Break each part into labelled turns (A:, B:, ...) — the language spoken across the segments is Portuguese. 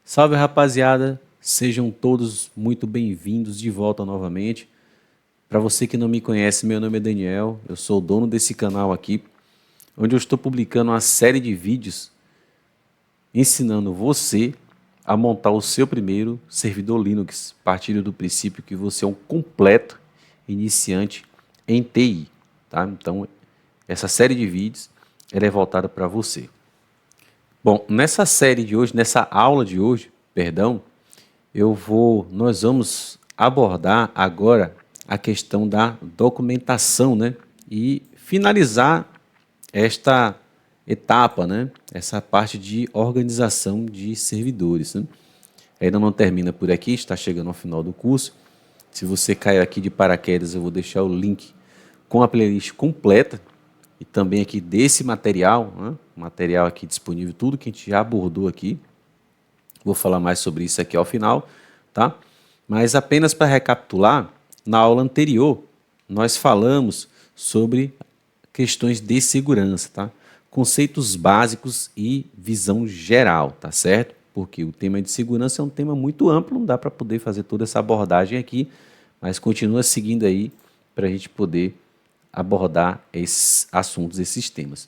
A: Salve rapaziada, sejam todos muito bem-vindos de volta novamente. Para você que não me conhece, meu nome é Daniel, eu sou o dono desse canal aqui, onde eu estou publicando uma série de vídeos ensinando você a montar o seu primeiro servidor Linux, partindo do princípio que você é um completo iniciante em TI, tá? Então, essa série de vídeos ela é voltada para você. Bom, nessa série de hoje, nessa aula de hoje, perdão, nós vamos abordar agora a questão da documentação, né? E finalizar esta etapa, né? Essa parte de organização de servidores, né? Ainda não termina por aqui, está chegando ao final do curso. Se você caiu aqui de paraquedas, eu vou deixar o link com a playlist completa e também aqui desse material, né? Material aqui disponível, tudo que a gente já abordou aqui. Vou falar mais sobre isso aqui ao final, tá? Mas apenas para recapitular, na aula anterior nós falamos sobre questões de segurança, tá? Conceitos básicos e visão geral, tá certo? Porque o tema de segurança é um tema muito amplo, não dá para poder fazer toda essa abordagem aqui, mas continua seguindo aí para a gente poder abordar esses assuntos, esses temas.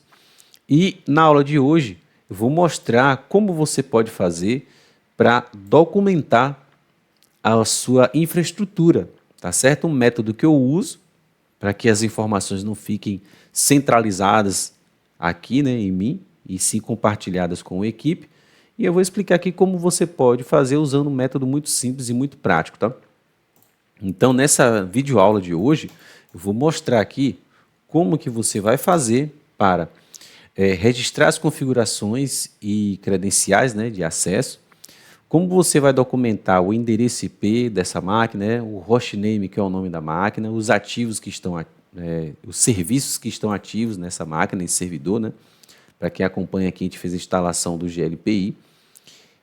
A: E na aula de hoje eu vou mostrar como você pode fazer para documentar a sua infraestrutura, tá certo? Um método que eu uso para que as informações não fiquem centralizadas aqui, né, em mim, e sim compartilhadas com a equipe. E eu vou explicar aqui como você pode fazer usando um método muito simples e muito prático, tá? Então, nessa videoaula de hoje, eu vou mostrar aqui como que você vai fazer para registrar as configurações e credenciais, né, de acesso, como você vai documentar o endereço IP dessa máquina, né, o hostname, que é o nome da máquina, os ativos que estão, os serviços que estão ativos nessa máquina, nesse servidor, né? Para quem acompanha aqui, a gente fez a instalação do GLPI.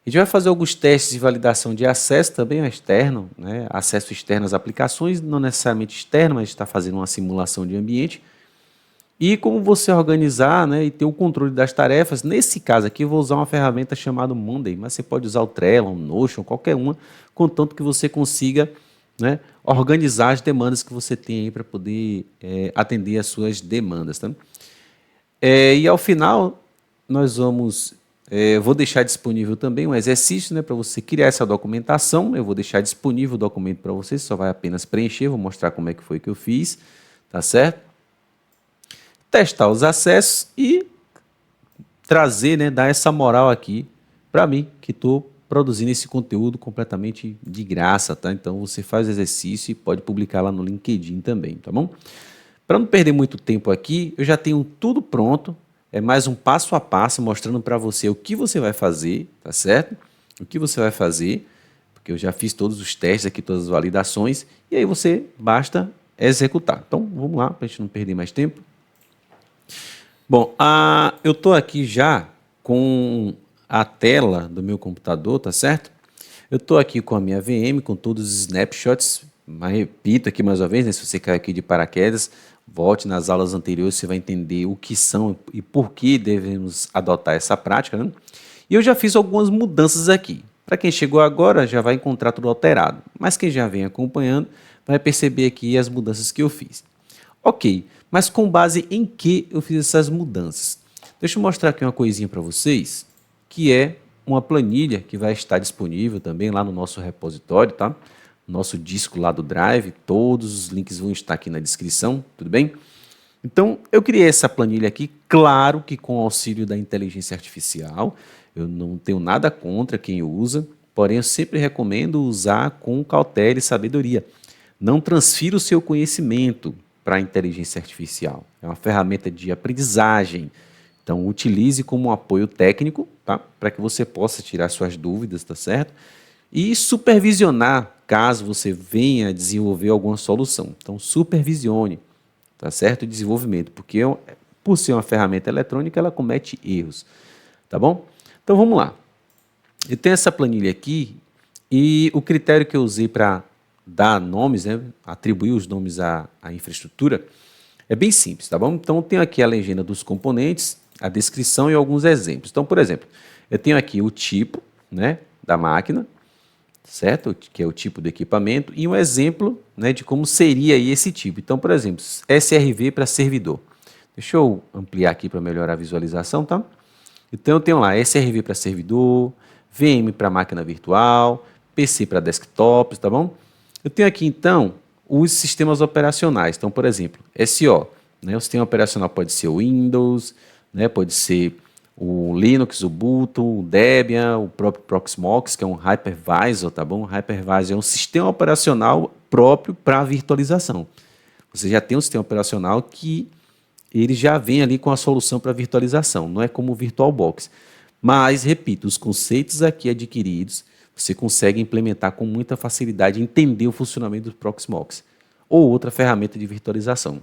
A: A gente vai fazer alguns testes de validação de acesso também externo, né? Acesso externo às aplicações, não necessariamente externo, mas a gente está fazendo uma simulação de ambiente. E como você organizar, né, e ter o controle das tarefas. Nesse caso aqui eu vou usar uma ferramenta chamada Monday, mas você pode usar o Trello, o Notion, qualquer uma, contanto que você consiga, né, organizar as demandas que você tem aí para poder atender as suas demandas. Tá? E ao final nós vamos, vou deixar disponível também um exercício, né, para você criar essa documentação. Eu vou deixar disponível o documento para você, só vai apenas preencher, vou mostrar como é que foi que eu fiz, tá certo? Testar os acessos e trazer, né, dar essa moral aqui para mim, que estou produzindo esse conteúdo completamente de graça, tá? Então você faz o exercício e pode publicar lá no LinkedIn também, tá bom? Para não perder muito tempo aqui, eu já tenho tudo pronto, é mais um passo a passo mostrando para você o que você vai fazer, tá certo? O que você vai fazer, porque eu já fiz todos os testes aqui, todas as validações, e aí você basta executar. Então vamos lá, para a gente não perder mais tempo. Bom, eu estou aqui já com a tela do meu computador, tá certo? Eu estou aqui com a minha VM, com todos os snapshots, mas repito aqui mais uma vez, né, se você cair aqui de paraquedas, volte nas aulas anteriores, você vai entender o que são e por que devemos adotar essa prática, né? E eu já fiz algumas mudanças aqui. Para quem chegou agora, já vai encontrar tudo alterado, mas quem já vem acompanhando vai perceber aqui as mudanças que eu fiz. Ok, mas com base em que eu fiz essas mudanças? Deixa eu mostrar aqui uma coisinha para vocês, que é uma planilha que vai estar disponível também lá no nosso repositório, tá? Nosso disco lá do Drive, todos os links vão estar aqui na descrição, tudo bem? Então, eu criei essa planilha aqui, claro que com o auxílio da inteligência artificial, eu não tenho nada contra quem usa, porém eu sempre recomendo usar com cautela e sabedoria. Não transfira o seu conhecimento para a inteligência artificial. É uma ferramenta de aprendizagem. Então, utilize como um apoio técnico, tá? Para que você possa tirar suas dúvidas, tá certo? E supervisionar caso você venha desenvolver alguma solução. Então, supervisione, tá certo? O desenvolvimento, porque por ser uma ferramenta eletrônica, ela comete erros, tá bom? Então, vamos lá. Eu tenho essa planilha aqui e o critério que eu usei para dar nomes, né, atribuir os nomes à infraestrutura, é bem simples, tá bom? Então, eu tenho aqui a legenda dos componentes, a descrição e alguns exemplos. Então, por exemplo, eu tenho aqui o tipo, né, da máquina, certo? Que é o tipo do equipamento, e um exemplo, né, de como seria aí esse tipo. Então, por exemplo, SRV para servidor. Deixa eu ampliar aqui para melhorar a visualização, tá? Então, eu tenho lá SRV para servidor, VM para máquina virtual, PC para desktops, tá bom? Eu tenho aqui, então, os sistemas operacionais. Então, por exemplo, SO, né? O sistema operacional pode ser o Windows, né? Pode ser o Linux, o Ubuntu, o Debian, o próprio Proxmox, que é um hypervisor, tá bom? O hypervisor é um sistema operacional próprio para virtualização. Você já tem um sistema operacional que ele já vem ali com a solução para virtualização, não é como o VirtualBox. Mas, repito, os conceitos aqui adquiridos, você consegue implementar com muita facilidade, entender o funcionamento do Proxmox ou outra ferramenta de virtualização.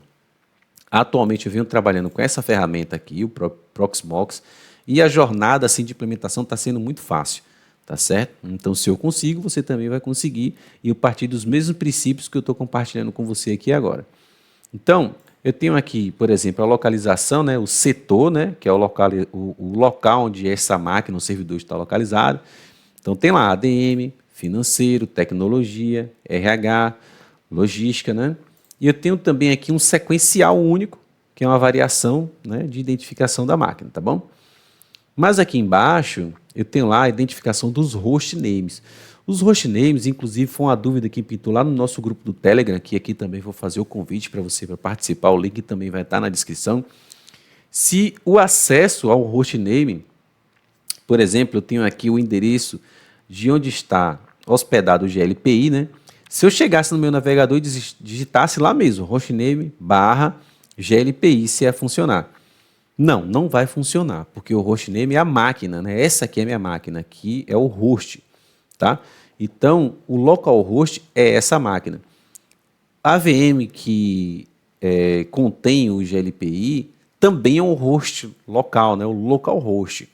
A: Atualmente eu venho trabalhando com essa ferramenta aqui, o Proxmox, e a jornada assim, de implementação está sendo muito fácil, tá certo? Então, se eu consigo, você também vai conseguir, e eu partir dos mesmos princípios que eu estou compartilhando com você aqui agora. Então, eu tenho aqui, por exemplo, a localização, né, o setor, né, que é o local onde essa máquina, o servidor está localizado. Então, tem lá ADM, financeiro, tecnologia, RH, logística, né? E eu tenho também aqui um sequencial único, que é uma variação, né, de identificação da máquina, tá bom? Mas aqui embaixo, eu tenho lá a identificação dos host names. Os host names, inclusive, foi uma dúvida que pintou lá no nosso grupo do Telegram, que aqui também vou fazer o convite para você para participar, o link também vai estar na descrição. Se o acesso ao host name, por exemplo, eu tenho aqui o endereço de onde está hospedado o GLPI, né? Se eu chegasse no meu navegador e digitasse lá mesmo, hostname barra GLPI, se ia funcionar. Não, não vai funcionar, porque o hostname é a máquina, né? Essa aqui é a minha máquina, aqui é o host, tá? Então, o localhost é essa máquina. A VM que contém o GLPI também é um host local, né? O localhost.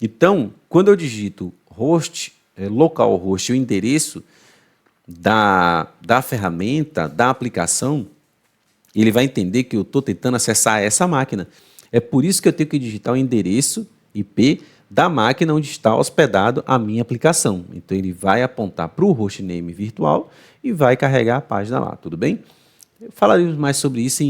A: Então, quando eu digito host, localhost, o endereço da ferramenta, da aplicação, ele vai entender que eu estou tentando acessar essa máquina. É por isso que eu tenho que digitar o endereço IP da máquina onde está hospedado a minha aplicação. Então, ele vai apontar para o hostname virtual e vai carregar a página lá, tudo bem? Falaremos mais sobre isso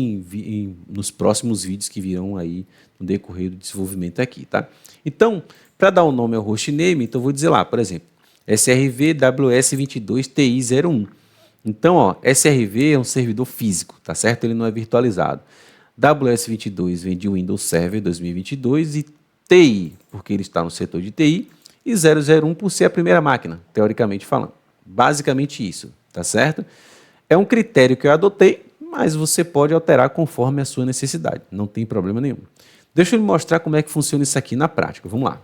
A: nos próximos vídeos que virão aí no decorrer do desenvolvimento aqui, tá? Então, para dar o nome ao hostname, então eu vou dizer lá, por exemplo, SRV WS22TI01. Então, ó, SRV é um servidor físico, tá certo? Ele não é virtualizado. WS22 vem de Windows Server 2022 e TI, porque ele está no setor de TI, e 001 por ser a primeira máquina, teoricamente falando. Basicamente isso, tá certo? É um critério que eu adotei, mas você pode alterar conforme a sua necessidade, não tem problema nenhum. Deixa eu lhe mostrar como é que funciona isso aqui na prática, vamos lá.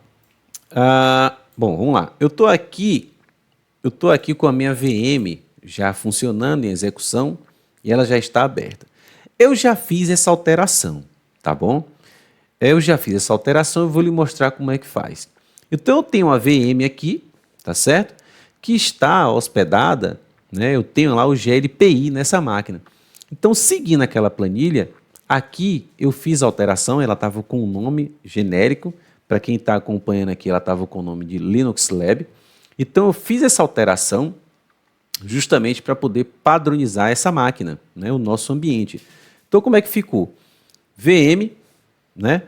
A: Bom, vamos lá. Eu estou aqui com a minha VM já funcionando em execução e ela já está aberta. Eu já fiz essa alteração, tá bom? Eu já fiz essa alteração e vou lhe mostrar como é que faz. Então eu tenho uma VM aqui, tá certo? Que está hospedada, né? Eu tenho lá o GLPI nessa máquina. Então, seguindo aquela planilha, aqui eu fiz a alteração, ela estava com um nome genérico. Para quem está acompanhando aqui, ela estava com o nome de Linux Lab. Então, eu fiz essa alteração justamente para poder padronizar essa máquina, né, o nosso ambiente. Então, como é que ficou? VM, né,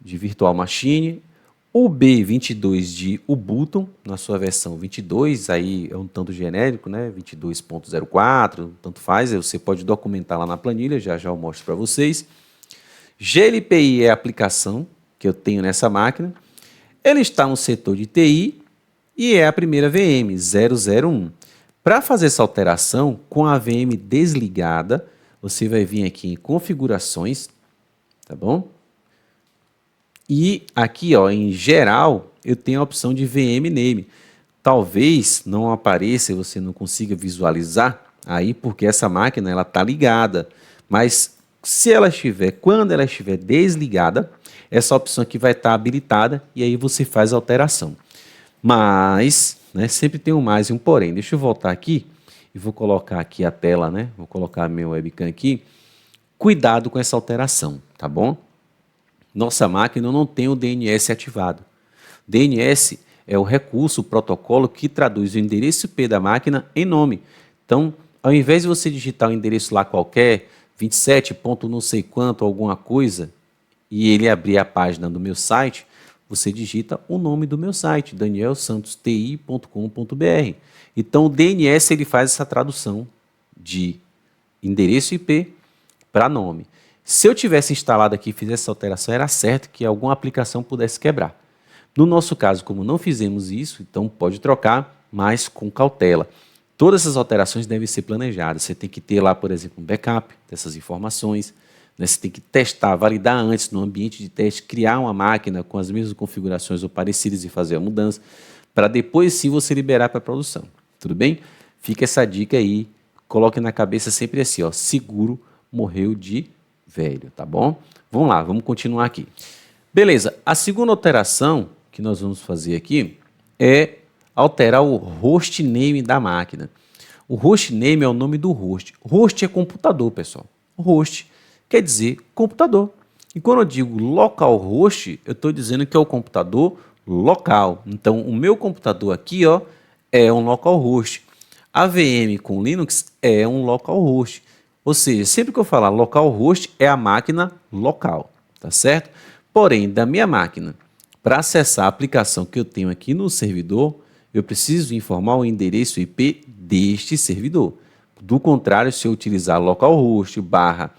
A: de Virtual Machine, UB22 de Ubuntu, na sua versão 22, aí é um tanto genérico, né, 22.04, tanto faz, você pode documentar lá na planilha, já já eu mostro para vocês. GLPI é a aplicação que eu tenho nessa máquina, ele está no setor de TI e é a primeira VM, 001. Para fazer essa alteração, com a VM desligada, você vai vir aqui em configurações, tá bom? E aqui, ó, em geral, eu tenho a opção de VM Name. Talvez não apareça e você não consiga visualizar aí, porque essa máquina ela está ligada, mas se ela estiver, quando ela estiver desligada, essa opção aqui vai estar habilitada e aí você faz a alteração. Mas, né, sempre tem um mais e um porém. Deixa eu voltar aqui e vou colocar aqui a tela, né? Vou colocar meu webcam aqui. Cuidado com essa alteração, tá bom? Nossa máquina não tem o DNS ativado. DNS é o recurso, o protocolo que traduz o endereço IP da máquina em nome. Então, ao invés de você digitar um endereço lá qualquer, 27 ponto não sei quanto, alguma coisa, e ele abrir a página do meu site, você digita o nome do meu site, danielsantoti.com.br. Então, o DNS ele faz essa tradução de endereço IP para nome. Se eu tivesse instalado aqui e fizesse essa alteração, era certo que alguma aplicação pudesse quebrar. No nosso caso, como não fizemos isso, então pode trocar, mas com cautela. Todas essas alterações devem ser planejadas. Você tem que ter lá, por exemplo, um backup dessas informações. Né? Você tem que testar, validar antes no ambiente de teste, criar uma máquina com as mesmas configurações ou parecidas e fazer a mudança, para depois sim você liberar para a produção. Tudo bem? Fica essa dica aí. Coloque na cabeça sempre assim, ó, seguro morreu de velho, tá bom? Vamos lá, vamos continuar aqui. Beleza, a segunda alteração que nós vamos fazer aqui é alterar o hostname da máquina. O hostname é o nome do host. Host é computador, pessoal. Host quer dizer computador. E quando eu digo localhost, eu estou dizendo que é o computador local. Então, o meu computador aqui, ó, é um localhost. A VM com Linux é um localhost. Ou seja, sempre que eu falar localhost é a máquina local, tá certo? Porém, da minha máquina, para acessar a aplicação que eu tenho aqui no servidor, eu preciso informar o endereço IP deste servidor. Do contrário, se eu utilizar localhost barra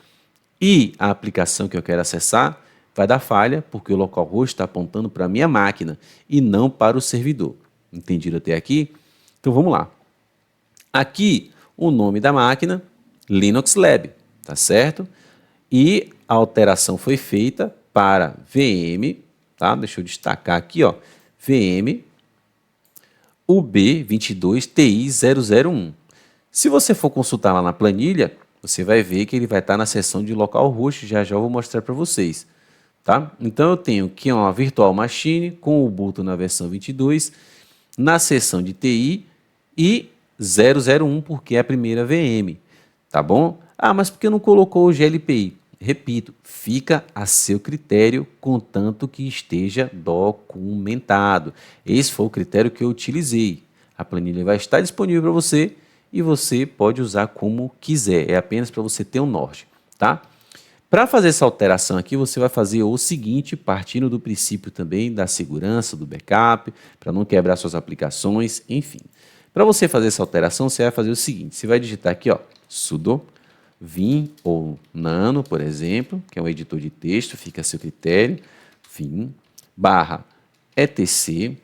A: e a aplicação que eu quero acessar, vai dar falha, porque o localhost está apontando para a minha máquina e não para o servidor. Entendido até aqui? Então vamos lá. Aqui, o nome da máquina, Linux Lab, tá certo? E a alteração foi feita para VM, tá? Deixa eu destacar aqui, ó, VM UB22TI001. Se você for consultar lá na planilha, você vai ver que ele vai estar na seção de localhost, já já eu vou mostrar para vocês, tá? Então eu tenho aqui uma virtual machine com o Ubuntu na versão 22, na seção de TI e 001 porque é a primeira VM, tá bom? Ah, mas por que não colocou o GLPI? Repito, fica a seu critério, contanto que esteja documentado. Esse foi o critério que eu utilizei. A planilha vai estar disponível para você e você pode usar como quiser. É apenas para você ter um norte, tá? Para fazer essa alteração aqui, você vai fazer o seguinte, partindo do princípio também da segurança, do backup, para não quebrar suas aplicações, enfim. Para você fazer essa alteração, você vai fazer o seguinte, você vai digitar aqui, ó, sudo vim ou nano, por exemplo, que é um editor de texto, fica a seu critério, vim, barra etc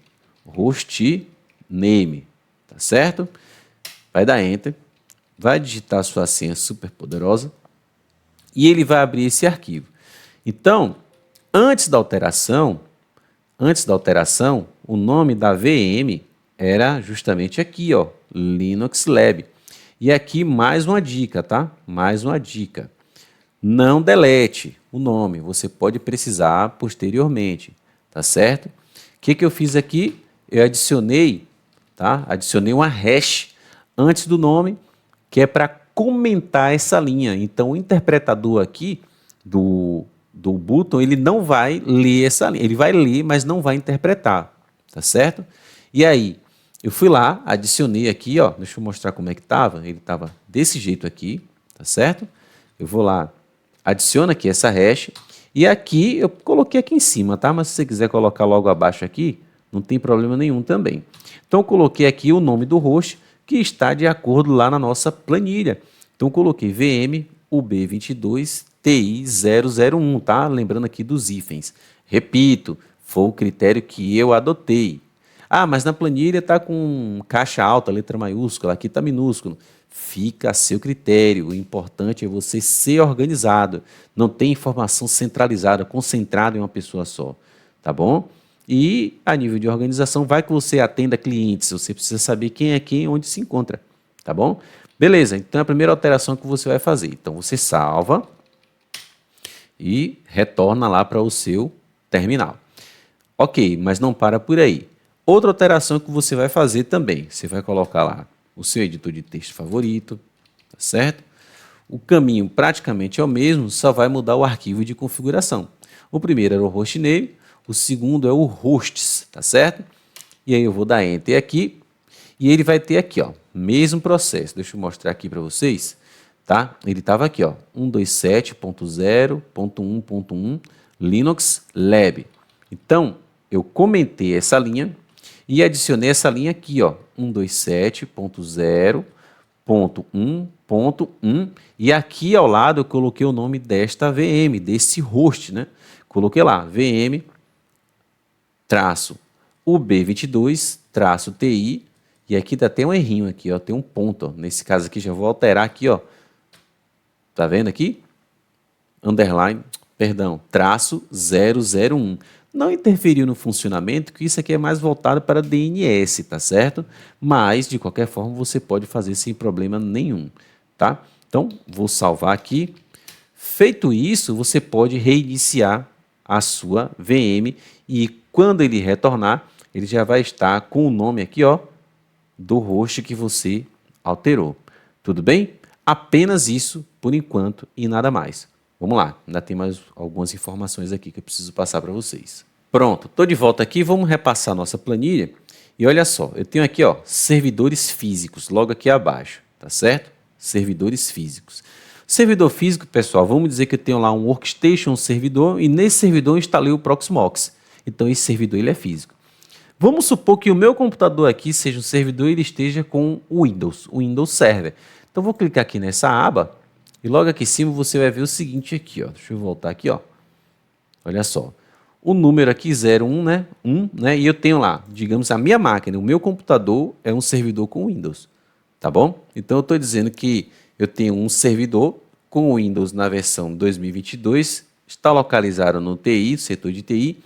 A: hostname, tá certo? Vai dar enter, vai digitar a sua senha super poderosa e ele vai abrir esse arquivo. Então, antes da alteração, o nome da VM era justamente aqui, ó, Linux Lab. E aqui mais uma dica, tá? Mais uma dica. Não delete o nome, você pode precisar posteriormente, tá certo? O que eu fiz aqui? Eu adicionei, tá? Adicionei uma hash antes do nome, que é para comentar essa linha. Então, o interpretador aqui do Ubuntu, ele não vai ler essa linha. Ele vai ler, mas não vai interpretar, tá certo? E aí, eu fui lá, adicionei aqui, ó, deixa eu mostrar como é que estava. Ele estava desse jeito aqui, tá certo? Eu vou lá, adiciono aqui essa hash, e aqui eu coloquei aqui em cima, tá? Mas se você quiser colocar logo abaixo aqui, não tem problema nenhum também. Então, eu coloquei aqui o nome do host, que está de acordo lá na nossa planilha. Então, eu coloquei VM UB22TI001, tá? Lembrando aqui dos hífens. Repito, foi o critério que eu adotei. Ah, mas na planilha está com caixa alta, letra maiúscula, aqui está minúsculo. Fica a seu critério. O importante é você ser organizado. Não tem informação centralizada, concentrada em uma pessoa só. Tá bom? E a nível de organização, vai que você atenda clientes. Você precisa saber quem é quem e onde se encontra. Tá bom? Beleza, então é a primeira alteração que você vai fazer. Então você salva e retorna lá para o seu terminal. Ok, mas não para por aí. Outra alteração que você vai fazer também, você vai colocar lá o seu editor de texto favorito, tá certo? O caminho praticamente é o mesmo, só vai mudar o arquivo de configuração. O primeiro era o hostname, o segundo é o hosts, tá certo? e aí eu vou dar Enter aqui, e ele vai ter aqui, ó, mesmo processo. Deixa eu mostrar aqui para vocês, tá? Ele estava aqui, ó, 127.0.1.1 Linux Lab. Então, eu comentei essa linha e adicionei essa linha aqui, ó, 127.0.1.1, e aqui ao lado eu coloquei o nome desta VM, desse host, né? Coloquei lá, VM UB22-TI, e aqui dá até um errinho aqui, ó, tem um ponto, ó. Nesse caso aqui já vou alterar aqui, ó. Tá vendo aqui? Underline, perdão, traço 001. Não interferiu no funcionamento, que isso aqui é mais voltado para DNS, tá certo? Mas, de qualquer forma, você pode fazer sem problema nenhum, tá? Então, vou salvar aqui. Feito isso, você pode reiniciar a sua VM e quando ele retornar, ele já vai estar com o nome aqui, ó, do host que você alterou. Tudo bem? Apenas isso por enquanto e nada mais. Vamos lá, ainda tem mais algumas informações aqui que eu preciso passar para vocês. Pronto, estou de volta aqui, vamos repassar nossa planilha. E olha só, eu tenho aqui, ó, servidores físicos, logo aqui abaixo, tá certo? Servidores físicos. Servidor físico, pessoal, vamos dizer que eu tenho lá um workstation, um servidor, e nesse servidor eu instalei o Proxmox. Então esse servidor ele é físico. Vamos supor que o meu computador aqui seja um servidor e ele esteja com o Windows Server. Então vou clicar aqui nessa aba e logo aqui em cima você vai ver o seguinte aqui, ó. Deixa eu voltar aqui, ó. Olha só. O número aqui 01, né? 1, né? E eu tenho lá, digamos, a minha máquina, o meu computador é um servidor com Windows, tá bom? Então eu estou dizendo que eu tenho um servidor com Windows na versão 2022, está localizado no TI, setor de TI,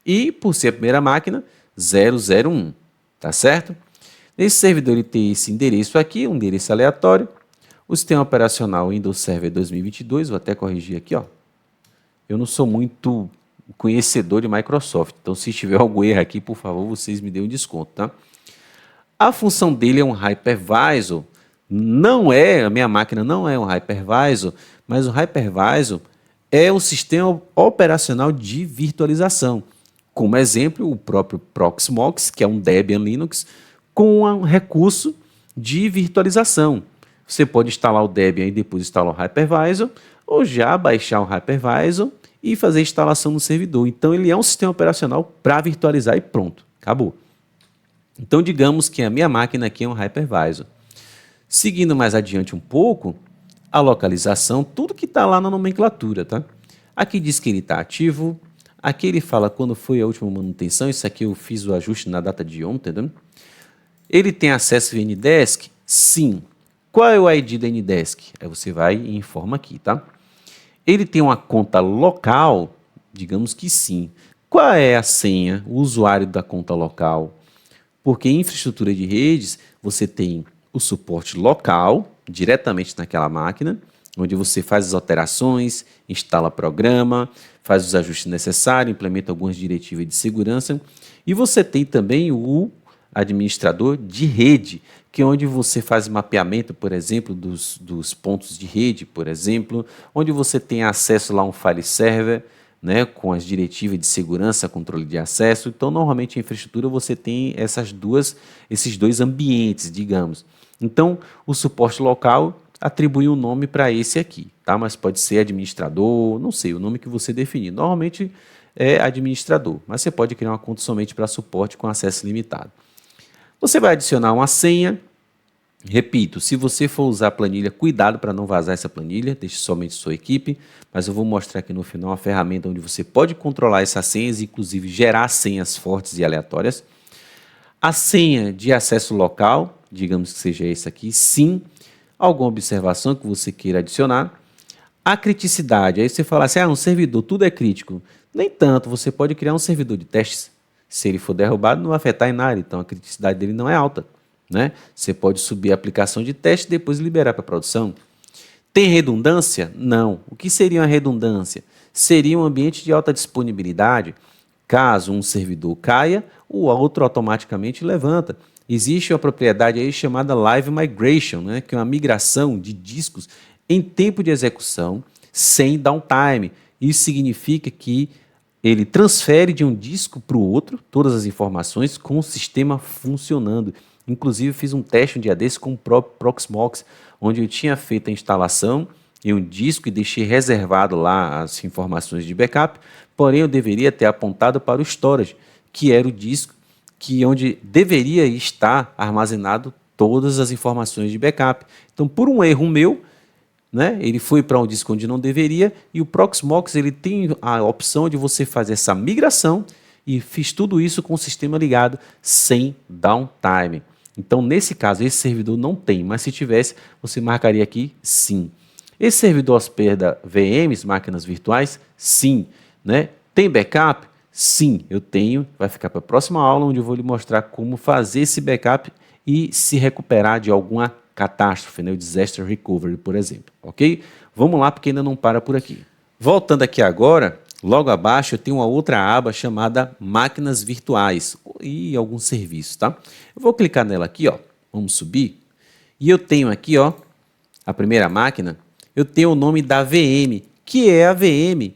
A: e por ser a primeira máquina, 001, tá certo? Nesse servidor ele tem esse endereço aqui, um endereço aleatório. O sistema operacional Windows Server 2022, vou até corrigir aqui, ó. Eu não sou muito conhecedor de Microsoft, então se tiver algum erro aqui, por favor, vocês me dêem um desconto, tá? A função dele é um hypervisor, a minha máquina não é um hypervisor, mas o hypervisor é um sistema operacional de virtualização. Como exemplo, o próprio Proxmox, que é um Debian Linux, com um recurso de virtualização. Você pode instalar o Debian e depois instalar o hypervisor, ou já baixar o hypervisor e fazer a instalação no servidor. Então, ele é um sistema operacional para virtualizar e pronto, acabou. Então, digamos que a minha máquina aqui é um hypervisor. Seguindo mais adiante um pouco, a localização, tudo que está lá na nomenclatura, tá? Aqui diz que ele está ativo. Aqui ele fala quando foi a última manutenção, isso aqui eu fiz o ajuste na data de ontem, né? Ele tem acesso ao Ndesk? Sim. Qual é o ID da Ndesk? Aí você vai e informa aqui, tá? Ele tem uma conta local? Digamos que sim. Qual é a senha, o usuário da conta local? Porque em infraestrutura de redes, você tem o suporte local, diretamente naquela máquina, onde você faz as alterações, instala programa, faz os ajustes necessários, implementa algumas diretivas de segurança. E você tem também o administrador de rede, que é onde você faz mapeamento, por exemplo, dos pontos de rede, por exemplo, onde você tem acesso lá a um file server, né, com as diretivas de segurança, controle de acesso. Então, normalmente, em infraestrutura, você tem esses dois ambientes, digamos. Então, o suporte local atribui um nome para esse aqui, tá? Mas pode ser administrador, não sei, o nome que você definir. Normalmente é administrador, mas você pode criar uma conta somente para suporte com acesso limitado. Você vai adicionar uma senha. Repito, se você for usar a planilha, cuidado para não vazar essa planilha, deixe somente sua equipe, mas eu vou mostrar aqui no final uma ferramenta onde você pode controlar essas senhas, inclusive gerar senhas fortes e aleatórias. A senha de acesso local, digamos que seja esse aqui, sim. Alguma observação que você queira adicionar. A criticidade, aí você fala assim, um servidor, tudo é crítico. Nem tanto, você pode criar um servidor de testes. Se ele for derrubado, não vai afetar em nada, então a criticidade dele não é alta, né? Você pode subir a aplicação de teste e depois liberar para produção. Tem redundância? Não. O que seria uma redundância? Seria um ambiente de alta disponibilidade. Caso um servidor caia, o outro automaticamente levanta. Existe uma propriedade aí chamada Live Migration, né, que é uma migração de discos em tempo de execução sem downtime. Isso significa que ele transfere de um disco para o outro todas as informações com o sistema funcionando. Inclusive, fiz um teste um dia desse com o próprio Proxmox, onde eu tinha feito a instalação em um disco e deixei reservado lá as informações de backup, porém eu deveria ter apontado para o storage, que era o disco onde deveria estar armazenado todas as informações de backup. Então, por um erro meu, né, ele foi para um disco onde não deveria, e o Proxmox ele tem a opção de você fazer essa migração, e fiz tudo isso com o sistema ligado sem downtime. Então, nesse caso, esse servidor não tem, mas se tivesse, você marcaria aqui sim. Esse servidor hospeda VMs, máquinas virtuais? Sim. Né? Tem backup? Sim, eu tenho. Vai ficar para a próxima aula, onde eu vou lhe mostrar como fazer esse backup e se recuperar de alguma catástrofe, né? O Disaster Recovery, por exemplo. Ok? Vamos lá, porque ainda não para por aqui. Voltando aqui agora, logo abaixo eu tenho uma outra aba chamada Máquinas Virtuais e alguns serviços, tá? Eu vou clicar nela aqui, ó. Vamos subir. E eu tenho aqui, ó, a primeira máquina, eu tenho o nome da VM, que é a VM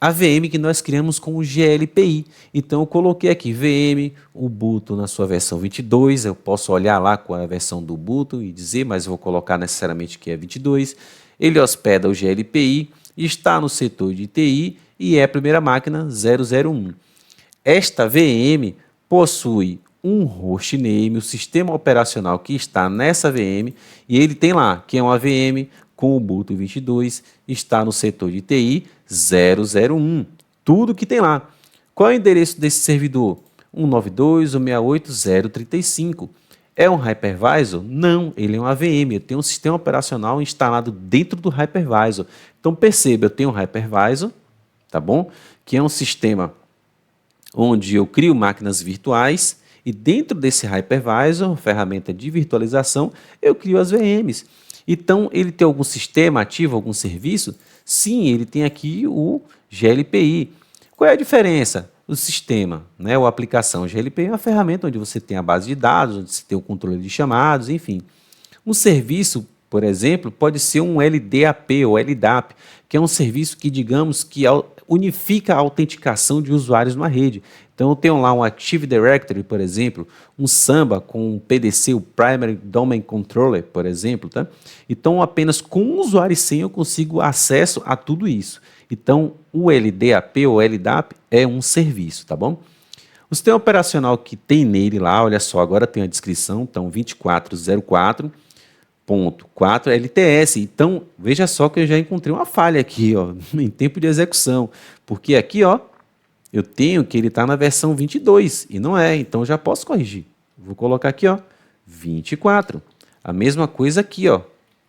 A: a VM que nós criamos com o GLPI. Então eu coloquei aqui VM, Ubuntu na sua versão 22, eu posso olhar lá com a versão do Ubuntu e dizer, mas eu vou colocar necessariamente que é 22. Ele hospeda o GLPI, está no setor de TI e é a primeira máquina 001. Esta VM possui um hostname, o sistema operacional que está nessa VM, e ele tem lá, que é uma VM com o Ubuntu 22, está no setor de TI 001. Tudo que tem lá. Qual é o endereço desse servidor? 192.168.035. É um hypervisor? Não, ele é uma VM. Eu tenho um sistema operacional instalado dentro do hypervisor. Então perceba, eu tenho um hypervisor, tá bom? Que é um sistema onde eu crio máquinas virtuais e dentro desse hypervisor, ferramenta de virtualização, eu crio as VMs. Então, ele tem algum sistema ativo, algum serviço? Sim, ele tem aqui o GLPI. Qual é a diferença? O sistema, né, ou a aplicação. O GLPI é uma ferramenta onde você tem a base de dados, onde você tem o controle de chamados, enfim. Um serviço, por exemplo, pode ser um LDAP ou LDAP, que é um serviço que, digamos, que unifica a autenticação de usuários numa rede. Então, eu tenho lá um Active Directory, por exemplo, um Samba com um PDC, o Primary Domain Controller, por exemplo. Tá? Então, apenas com um usuário e senha eu consigo acesso a tudo isso. Então, o LDAP ou LDAP é um serviço, tá bom? O sistema operacional que tem nele lá, olha só, agora tem a descrição, então 2404.4 LTS. Então, veja só que eu já encontrei uma falha aqui, ó, em tempo de execução, porque aqui, ó, eu tenho que ele está na versão 22 e não é, então já posso corrigir. Vou colocar aqui, ó, 24. A mesma coisa aqui, ó,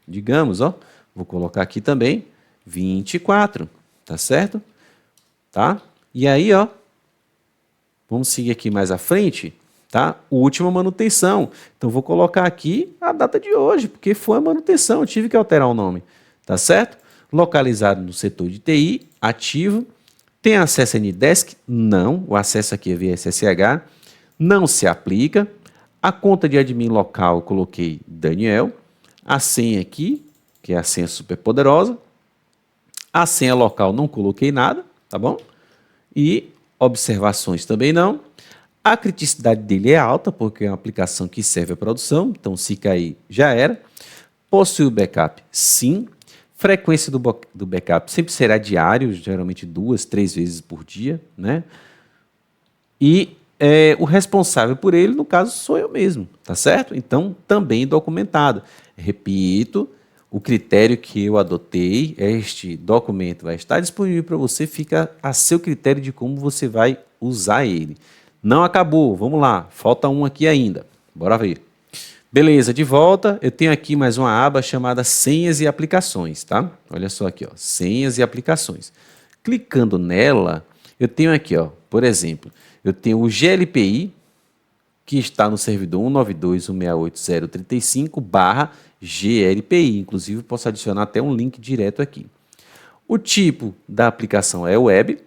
A: digamos, ó, vou colocar aqui também 24, tá certo? Tá? E aí, ó, vamos seguir aqui mais à frente, tá? Última manutenção. Então, vou colocar aqui a data de hoje, porque foi a manutenção, eu tive que alterar o nome, tá certo? Localizado no setor de TI, ativo. Tem acesso a NDesk? Não, o acesso aqui é via SSH, não se aplica. A conta de admin local eu coloquei Daniel. A senha aqui, que é a senha super poderosa. A senha local não coloquei nada, tá bom? E observações também não. A criticidade dele é alta, porque é uma aplicação que serve à produção, então se cair já era. Possui o backup? Sim. Frequência do backup sempre será diário, geralmente 2, 3 vezes por dia, né? E o responsável por ele, no caso, sou eu mesmo, tá certo? Então, também documentado. Repito, o critério que eu adotei, este documento vai estar disponível para você, fica a seu critério de como você vai usar ele. Não acabou, vamos lá, falta um aqui ainda, bora ver. Beleza, de volta, eu tenho aqui mais uma aba chamada Senhas e Aplicações, tá? Olha só aqui, ó, Senhas e Aplicações. Clicando nela, eu tenho aqui, ó, por exemplo, eu tenho o GLPI, que está no servidor 192.168.035/GLPI. Inclusive, posso adicionar até um link direto aqui. O tipo da aplicação é web.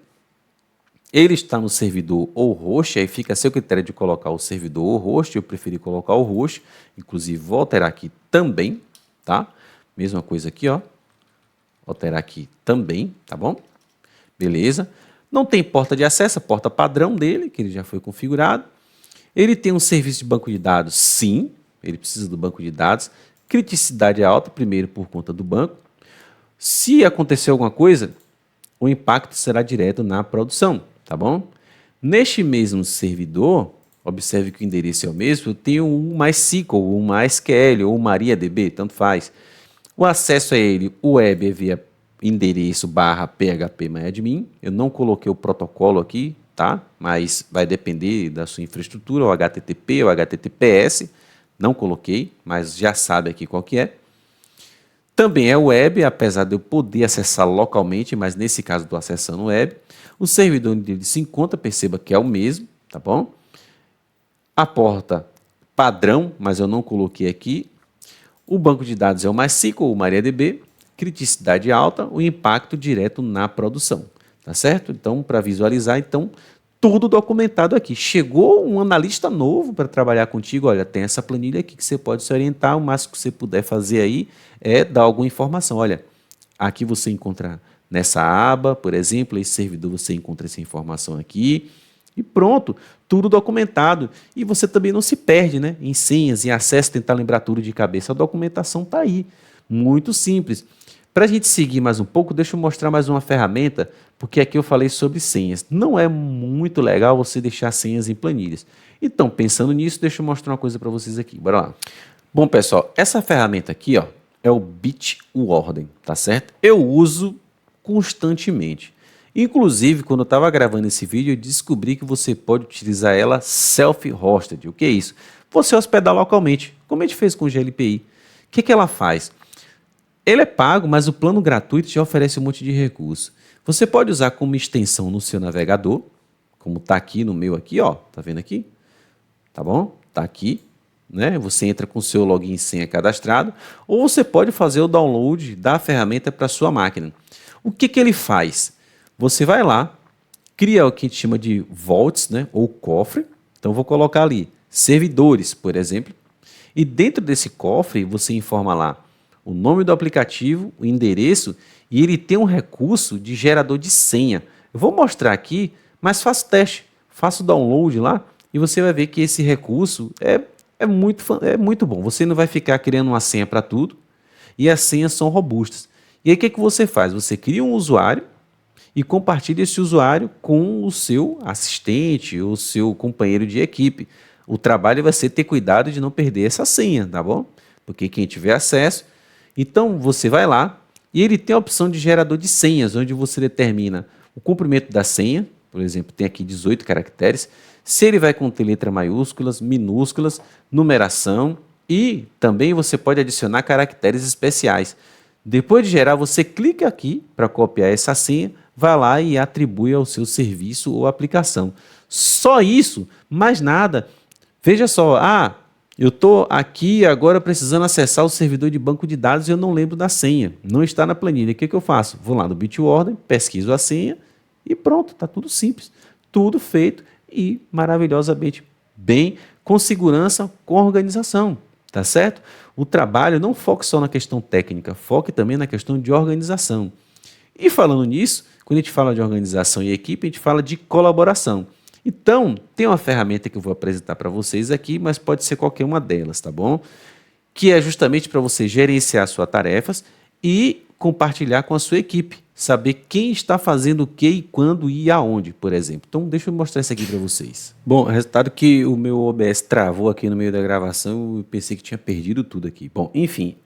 A: Ele está no servidor ou host, aí fica a seu critério de colocar o servidor ou host, eu preferi colocar o host, inclusive vou alterar aqui também, tá? Mesma coisa aqui, ó, alterar aqui também, tá bom? beleza? Não tem porta de acesso, a porta padrão dele, que ele já foi configurado. Ele tem um serviço de banco de dados? Sim, ele precisa do banco de dados. Criticidade alta, primeiro por conta do banco. Se acontecer alguma coisa, o impacto será direto na produção, tá bom? Neste mesmo servidor, observe que o endereço é o mesmo, eu tenho um MySQL, um MySQL ou MariaDB, tanto faz. O acesso a ele, o web é via endereço /phpMyAdmin. Eu não coloquei o protocolo aqui, tá? Mas vai depender da sua infraestrutura, o HTTP ou HTTPS. Não coloquei, mas já sabe aqui qual que é. Também é web, apesar de eu poder acessar localmente, mas nesse caso estou acessando o web. O servidor onde ele se encontra, perceba que é o mesmo, tá bom? A porta padrão, mas eu não coloquei aqui. O banco de dados é o MySQL ou MariaDB. Criticidade alta, o impacto direto na produção, tá certo? Então, para visualizar, então, tudo documentado aqui. Chegou um analista novo para trabalhar contigo, olha, tem essa planilha aqui que você pode se orientar, o máximo que você puder fazer aí é dar alguma informação. Olha, aqui você encontra nessa aba, por exemplo, esse servidor você encontra essa informação aqui e pronto, tudo documentado. E você também não se perde, né, em senhas, em acesso, tentar lembrar tudo de cabeça. A documentação está aí, muito simples. Para a gente seguir mais um pouco, deixa eu mostrar mais uma ferramenta, porque aqui eu falei sobre senhas. Não é muito legal você deixar senhas em planilhas. Então, pensando nisso, deixa eu mostrar uma coisa para vocês aqui. Bora lá. Bom, pessoal, essa ferramenta aqui, ó, é o Bitwarden, tá certo? Eu uso constantemente. Inclusive, quando eu estava gravando esse vídeo, eu descobri que você pode utilizar ela self-hosted. O que é isso? Você hospedar localmente, como a gente fez com o GLPI. O que ela faz? Ele é pago, mas o plano gratuito te oferece um monte de recursos. Você pode usar como extensão no seu navegador, como está aqui no meu aqui, ó, tá vendo aqui? Tá bom? Tá aqui, né? Você entra com o seu login e senha cadastrado, ou você pode fazer o download da ferramenta para sua máquina. O que ele faz? Você vai lá, cria o que a gente chama de vaults, né, ou cofre. Então vou colocar ali servidores, por exemplo, e dentro desse cofre você informa lá o nome do aplicativo, o endereço, e ele tem um recurso de gerador de senha. Eu vou mostrar aqui, mas faça o teste, faça o download lá, e você vai ver que esse recurso é muito bom. Você não vai ficar criando uma senha para tudo, e as senhas são robustas. E aí o que você faz? Você cria um usuário e compartilha esse usuário com o seu assistente, o seu companheiro de equipe. O trabalho vai ser ter cuidado de não perder essa senha, tá bom? Porque quem tiver acesso. Então, você vai lá e ele tem a opção de gerador de senhas, onde você determina o comprimento da senha, por exemplo, tem aqui 18 caracteres, se ele vai conter letra maiúsculas, minúsculas, numeração e também você pode adicionar caracteres especiais. Depois de gerar, você clica aqui para copiar essa senha, vai lá e atribui ao seu serviço ou aplicação. Só isso, mais nada. Veja só, eu estou aqui agora precisando acessar o servidor de banco de dados e eu não lembro da senha. Não está na planilha. O que eu faço? Vou lá no Bitwarden, pesquiso a senha e pronto, está tudo simples. Tudo feito e maravilhosamente bem, com segurança, com organização. Tá certo? O trabalho não foca só na questão técnica, foque também na questão de organização. E falando nisso, quando a gente fala de organização e equipe, a gente fala de colaboração. Então, tem uma ferramenta que eu vou apresentar para vocês aqui, mas pode ser qualquer uma delas, tá bom? Que é justamente para você gerenciar suas tarefas e compartilhar com a sua equipe. Saber quem está fazendo o que e quando e aonde, por exemplo. Então, deixa eu mostrar isso aqui para vocês. Bom, resultado que o meu OBS travou aqui no meio da gravação, eu pensei que tinha perdido tudo aqui. Bom, enfim,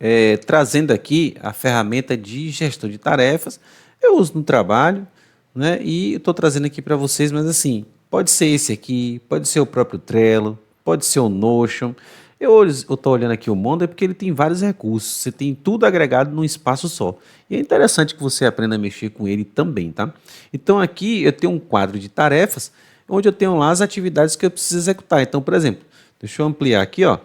A: trazendo aqui a ferramenta de gestão de tarefas, eu uso no trabalho, né? E eu estou trazendo aqui para vocês, mas assim, pode ser esse aqui, pode ser o próprio Trello, pode ser o Notion. Eu estou olhando aqui o Monday porque ele tem vários recursos, você tem tudo agregado num espaço só. E é interessante que você aprenda a mexer com ele também, tá? Então aqui eu tenho um quadro de tarefas, onde eu tenho lá as atividades que eu preciso executar. Então, por exemplo, deixa eu ampliar aqui, ó,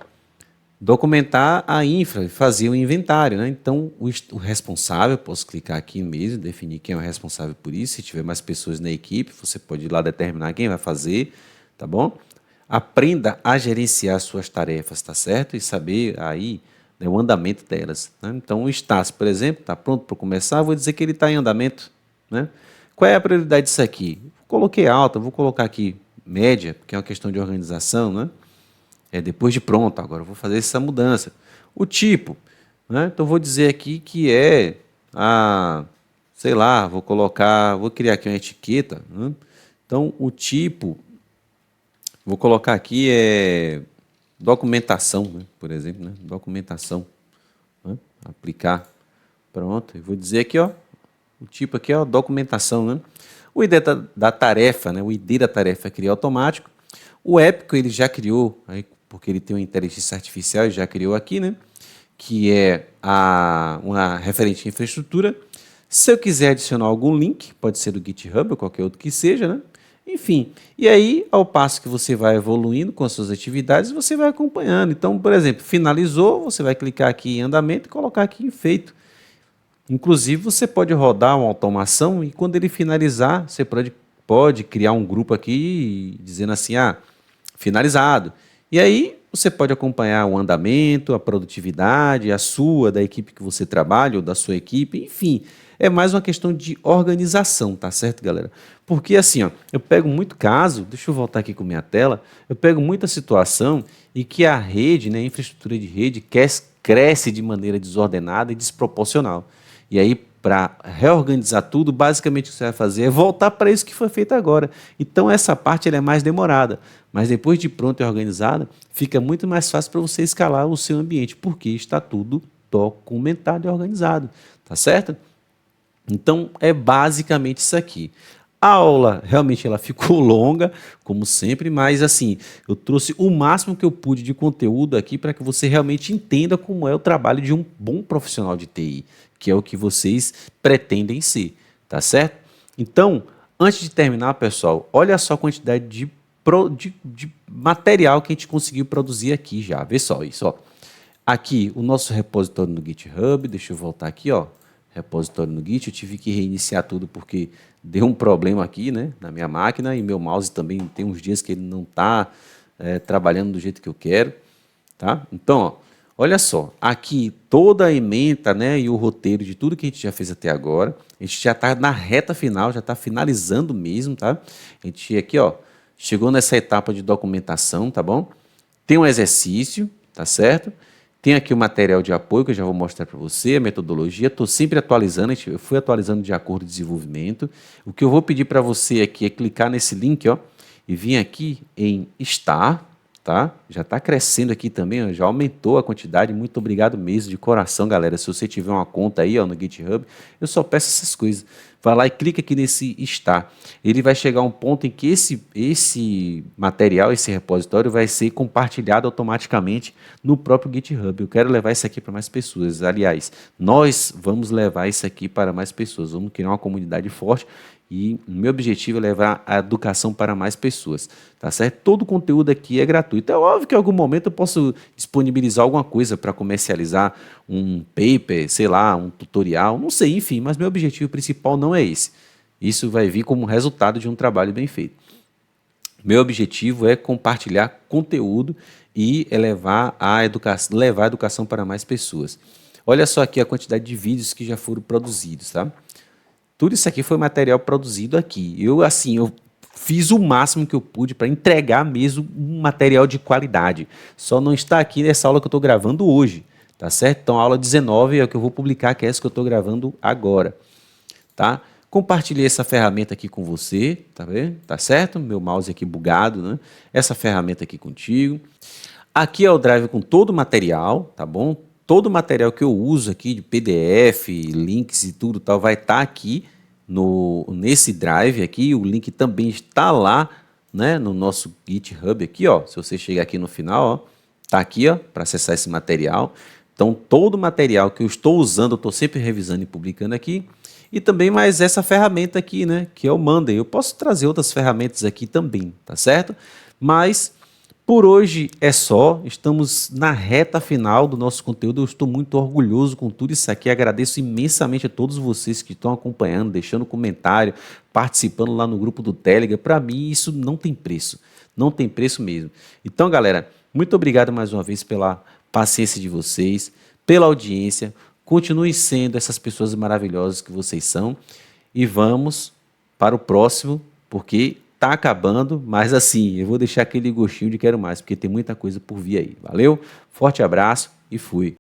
A: documentar a infra, fazer o inventário, né? Então, o responsável, posso clicar aqui mesmo, definir quem é o responsável por isso. Se tiver mais pessoas na equipe, você pode ir lá determinar quem vai fazer, tá bom? Aprenda a gerenciar suas tarefas, tá certo? E saber aí, né, o andamento delas, né? Então, o Estácio, por exemplo, está pronto para começar, vou dizer que ele está em andamento, né? Qual é a prioridade disso aqui? Coloquei alta, vou colocar aqui média, porque é uma questão de organização, né? Depois de pronto, agora eu vou fazer essa mudança. O tipo, né? Então vou dizer aqui que sei lá, vou criar aqui uma etiqueta, né? Então o tipo, vou colocar aqui documentação, né? Por exemplo, né? Documentação, né? Aplicar, pronto. Eu vou dizer aqui, ó, o tipo aqui é documentação, né? O ID da tarefa, né? O ID da tarefa é criar automático. O épico ele já criou, aí, porque ele tem uma inteligência artificial, ele já criou aqui, né? Que é uma referente à infraestrutura. Se eu quiser adicionar algum link, pode ser do GitHub ou qualquer outro que seja, né? Enfim, e aí, ao passo que você vai evoluindo com as suas atividades, você vai acompanhando. Então, por exemplo, finalizou, você vai clicar aqui em andamento e colocar aqui em feito. Inclusive, você pode rodar uma automação e quando ele finalizar, você pode criar um grupo aqui dizendo assim, finalizado. E aí, você pode acompanhar o andamento, a produtividade, a sua, da equipe que você trabalha ou da sua equipe, enfim. É mais uma questão de organização, tá certo, galera? Porque assim, ó, eu pego muito caso, deixa eu voltar aqui com minha tela, eu pego muita situação em que a rede, né, a infraestrutura de rede cresce de maneira desordenada e desproporcional. E aí, para reorganizar tudo, basicamente o que você vai fazer é voltar para isso que foi feito agora. Então, essa parte ela é mais demorada, mas depois de pronta e organizada, fica muito mais fácil para você escalar o seu ambiente, porque está tudo documentado e organizado, tá certo? Então, é basicamente isso aqui. A aula realmente ela ficou longa, como sempre, mas assim, eu trouxe o máximo que eu pude de conteúdo aqui para que você realmente entenda como é o trabalho de um bom profissional de TI, que é o que vocês pretendem ser, tá certo? Então, antes de terminar, pessoal, olha só a quantidade de material que a gente conseguiu produzir aqui já. Vê só isso, ó. Aqui, o nosso repositório no GitHub, deixa eu voltar aqui, ó. Repositório no Git, eu tive que reiniciar tudo porque deu um problema aqui, né, na minha máquina e meu mouse também tem uns dias que ele não está trabalhando do jeito que eu quero, tá? Então, ó, olha só, aqui toda a ementa, né, e o roteiro de tudo que a gente já fez até agora, a gente já está na reta final, já está finalizando mesmo, tá? A gente aqui, ó, chegou nessa etapa de documentação, tá bom? Tem um exercício, tá certo? Tem aqui o material de apoio que eu já vou mostrar para você, a metodologia. Estou sempre atualizando, eu fui atualizando de acordo com o desenvolvimento. O que eu vou pedir para você aqui é clicar nesse link, ó, e vir aqui em Estar, tá? Já está crescendo aqui também, ó, já aumentou a quantidade. Muito obrigado mesmo, de coração, galera. Se você tiver uma conta aí, ó, no GitHub, eu só peço essas coisas. Vai lá e clica aqui nesse Estar. Ele vai chegar a um ponto em que esse material, esse repositório vai ser compartilhado automaticamente no próprio GitHub. Eu quero levar isso aqui para mais pessoas. Aliás, nós vamos levar isso aqui para mais pessoas. Vamos criar uma comunidade forte e o meu objetivo é levar a educação para mais pessoas, tá certo? Todo o conteúdo aqui é gratuito. É óbvio que em algum momento eu posso disponibilizar alguma coisa para comercializar, um paper, sei lá, um tutorial, não sei, enfim, mas meu objetivo principal não é esse. Isso vai vir como resultado de um trabalho bem feito. Meu objetivo é compartilhar conteúdo e levar a educação para mais pessoas. Olha só aqui a quantidade de vídeos que já foram produzidos, tá? Tudo isso aqui foi material produzido aqui. Eu fiz o máximo que eu pude para entregar mesmo um material de qualidade. Só não está aqui nessa aula que eu estou gravando hoje, tá certo? Então a aula 19 é o que eu vou publicar, que é essa que eu estou gravando agora, tá? Compartilhei essa ferramenta aqui com você, tá vendo? Tá certo? Meu mouse aqui bugado, né? Essa ferramenta aqui contigo. Aqui é o drive com todo o material, tá bom? Todo o material que eu uso aqui de PDF, links e tudo tal, vai estar aqui nesse drive aqui. O link também está lá, né, no nosso GitHub aqui, ó. Se você chegar aqui no final, ó, tá aqui, ó, para acessar esse material. Então, todo o material que eu estou usando, eu estou sempre revisando e publicando aqui. E também mais essa ferramenta aqui, né, que é o Monday. Eu posso trazer outras ferramentas aqui também, tá certo? Mas por hoje é só, estamos na reta final do nosso conteúdo, eu estou muito orgulhoso com tudo isso aqui, agradeço imensamente a todos vocês que estão acompanhando, deixando comentário, participando lá no grupo do Telegram. Para mim isso não tem preço, não tem preço mesmo. Então, galera, muito obrigado mais uma vez pela paciência de vocês, pela audiência, continuem sendo essas pessoas maravilhosas que vocês são e vamos para o próximo, porque tá acabando, mas assim, eu vou deixar aquele gostinho de quero mais, porque tem muita coisa por vir aí. Valeu? Forte abraço e fui.